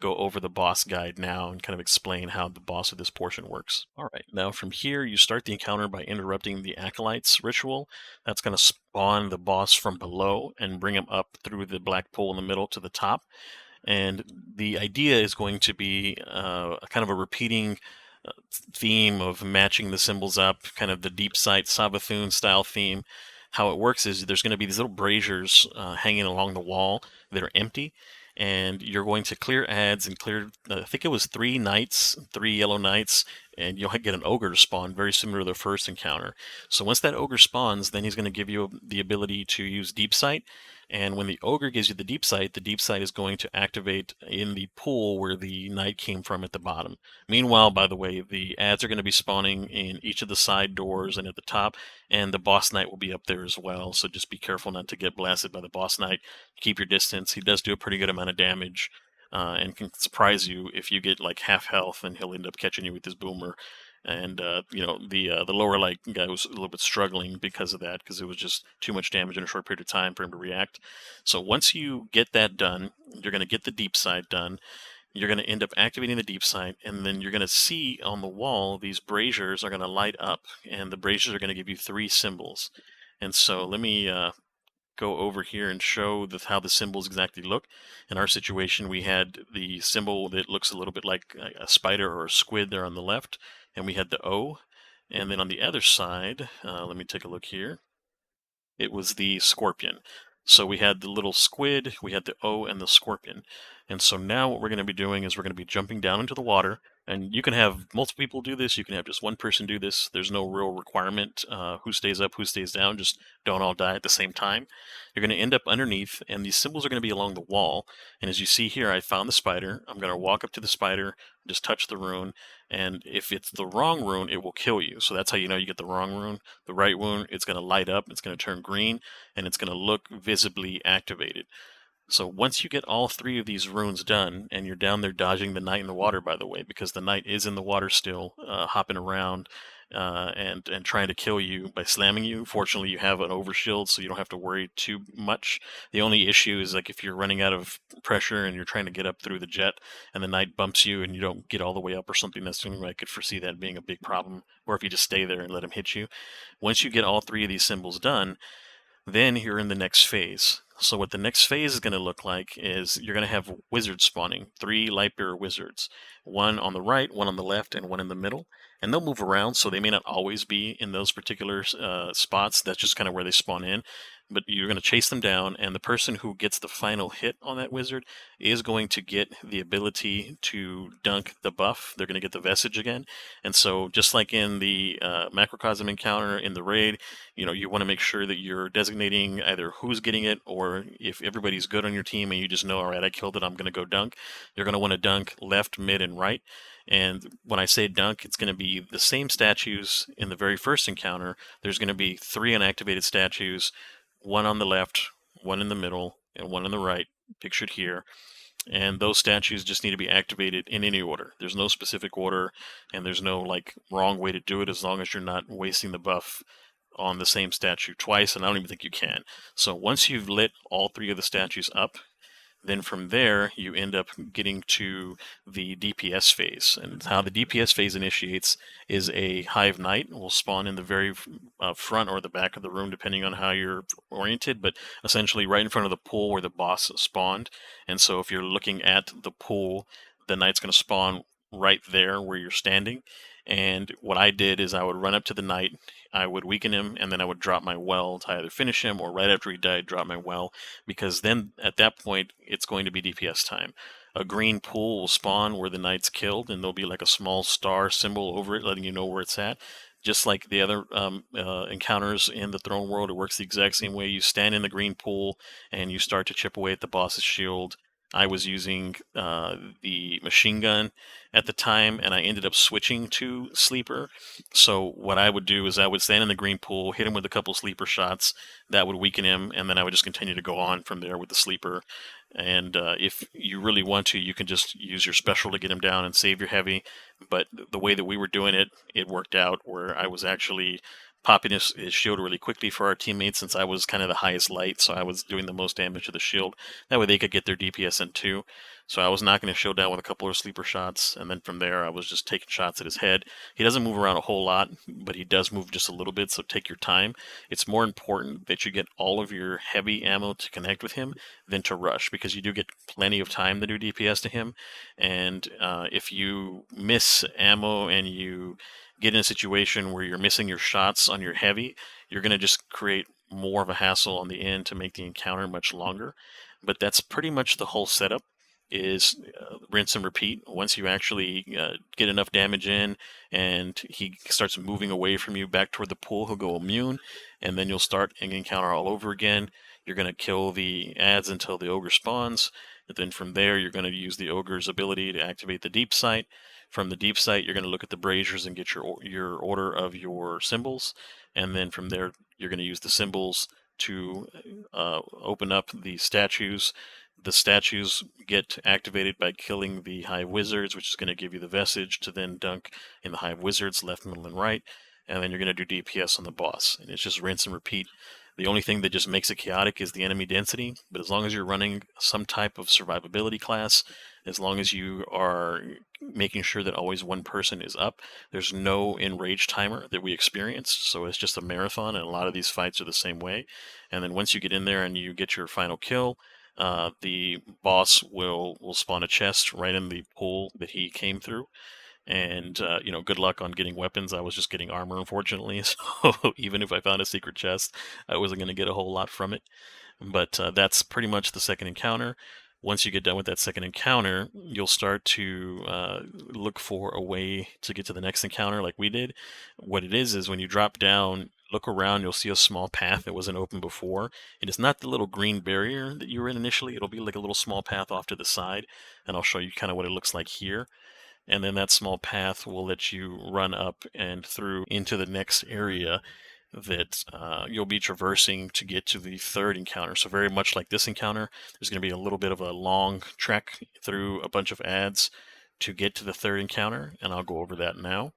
go over the boss guide now and kind of explain how the boss of this portion works. All right, now from here, you start the encounter by interrupting the Acolytes ritual. That's going to spawn the boss from below and bring him up through the black pool in the middle to the top. And the idea is going to be a kind of a repeating theme of matching the symbols up, kind of the deep sight Savathun style theme. How it works is there's going to be these little braziers hanging along the wall that are empty, and you're going to clear ads and clear, I think it was 3 knights, 3 yellow knights, and you'll get an ogre to spawn, very similar to the first encounter. So once that ogre spawns, then he's going to give you the ability to use deep sight, and when the ogre gives you the deep sight is going to activate in the pool where the knight came from at the bottom. Meanwhile, by the way, the ads are going to be spawning in each of the side doors and at the top, and the boss knight will be up there as well, so just be careful not to get blasted by the boss knight. Keep your distance. He does do a pretty good amount of damage, and can surprise you if you get like half health, and he'll end up catching you with his boomer. And the lower light guy was a little bit struggling because of that, because it was just too much damage in a short period of time for him to react. So once you get that done, you're going to get the deep sight done. You're going to end up activating the deep sight, and then you're going to see on the wall these braziers are going to light up, and the braziers are going to give you 3 symbols. And so let me go over here and show how the symbols exactly look. In our situation, we had the symbol that looks a little bit like a spider or a squid there on the left, and we had the O. And then on the other side, let me take a look here, it was the scorpion. So we had the little squid, we had the O, and the scorpion. And so now what we're going to be doing is we're going to be jumping down into the water. And you can have multiple people do this, you can have just one person do this. There's no real requirement who stays up, who stays down, just don't all die at the same time. You're going to end up underneath, and these symbols are going to be along the wall. And as you see here, I found the spider. I'm going to walk up to the spider, just touch the rune, and if it's the wrong rune, it will kill you. So that's how you know you get the wrong rune. The right rune, it's going to light up, it's going to turn green, and it's going to look visibly activated. So once you get all 3 of these runes done, and you're down there dodging the knight in the water, by the way, because the knight is in the water still, hopping around and trying to kill you by slamming you. Fortunately, you have an overshield, so you don't have to worry too much. The only issue is like if you're running out of pressure and you're trying to get up through the jet, and the knight bumps you and you don't get all the way up or something. That's something I could foresee that being a big problem. Or if you just stay there and let him hit you. Once you get all 3 of these symbols done, then you're in the next phase. So what the next phase is going to look like is you're going to have wizards spawning, 3 Lightbearer wizards, 1 on the right, 1 on the left, and 1 in the middle. And they'll move around, so they may not always be in those particular spots. That's just kind of where they spawn in. But you're going to chase them down, and the person who gets the final hit on that wizard is going to get the ability to dunk the buff. They're going to get the vestige again. And so just like in the macrocosm encounter in the raid, you want to make sure that you're designating either who's getting it, or if everybody's good on your team and you just know, all right, I killed it, I'm going to go dunk. You're going to want to dunk left, mid, and right. And when I say dunk, it's going to be the same statues in the very first encounter. There's going to be 3 unactivated statues, 1 on the left, 1 in the middle, and 1 on the right, pictured here. And those statues just need to be activated in any order. There's no specific order, and there's no wrong way to do it, as long as you're not wasting the buff on the same statue twice, and I don't even think you can. So once you've lit all 3 of the statues up, then from there you end up getting to the DPS phase. And how the DPS phase initiates is a Hive Knight will spawn in the very front or the back of the room, depending on how you're oriented, but essentially right in front of the pool where the boss spawned. And so if you're looking at the pool, the knight's going to spawn right there where you're standing. And what I did is I would run up to the knight, I would weaken him, and then I would drop my well to either finish him, or right after he died, drop my well, because then at that point it's going to be DPS time. A green pool will spawn where the knight's killed, and there'll be like a small star symbol over it letting you know where it's at. Just like the other encounters in the throne world, it works the exact same way. You stand in the green pool and you start to chip away at the boss's shield. I was using the machine gun at the time, and I ended up switching to sleeper. So what I would do is I would stand in the green pool, hit him with a couple sleeper shots, that would weaken him, and then I would just continue to go on from there with the sleeper. And if you really want to, you can just use your special to get him down and save your heavy. But the way that we were doing it, it worked out where I was actually popping his shield really quickly for our teammates since I was kind of the highest light, so I was doing the most damage to the shield. That way they could get their DPS in too. So I was knocking his shield down with a couple of sleeper shots, and then from there I was just taking shots at his head. He doesn't move around a whole lot, but he does move just a little bit, so take your time. It's more important that you get all of your heavy ammo to connect with him than to rush, because you do get plenty of time to do DPS to him, and if you miss ammo and you get in a situation where you're missing your shots on your heavy, you're going to just create more of a hassle on the end to make the encounter much longer. But that's pretty much the whole setup, is rinse and repeat. Once you actually get enough damage in and he starts moving away from you back toward the pool, he'll go immune, and then you'll start an encounter all over again. You're going to kill the ads until the ogre spawns, and then from there you're going to use the ogre's ability to activate the deep sight. From the deep sight, you're going to look at the braziers and get your order of your symbols, and then from there you're going to use the symbols to open up the statues. The statues get activated by killing the Hive Wizards, which is going to give you the Vestige to then dunk in the Hive Wizards left, middle, and right, and then you're going to do DPS on the boss, and it's just rinse and repeat. The only thing that just makes it chaotic is the enemy density, but as long as you're running some type of survivability class, as long as you are making sure that always one person is up, there's no enrage timer that we experience, so it's just a marathon, and a lot of these fights are the same way. And then once you get in there and you get your final kill, the boss will spawn a chest right in the pool that he came through. And good luck on getting weapons. I was just getting armor, unfortunately. So even if I found a secret chest, I wasn't going to get a whole lot from it. But that's pretty much the second encounter. Once you get done with that second encounter, you'll start to look for a way to get to the next encounter like we did. What it is when you drop down, look around, you'll see a small path that wasn't open before. It is not the little green barrier that you were in initially. It'll be like a little small path off to the side, and I'll show you kind of what it looks like here. And then that small path will let you run up and through into the next area that you'll be traversing to get to the third encounter. So very much like this encounter, there's going to be a little bit of a long trek through a bunch of ads to get to the third encounter, and I'll go over that now.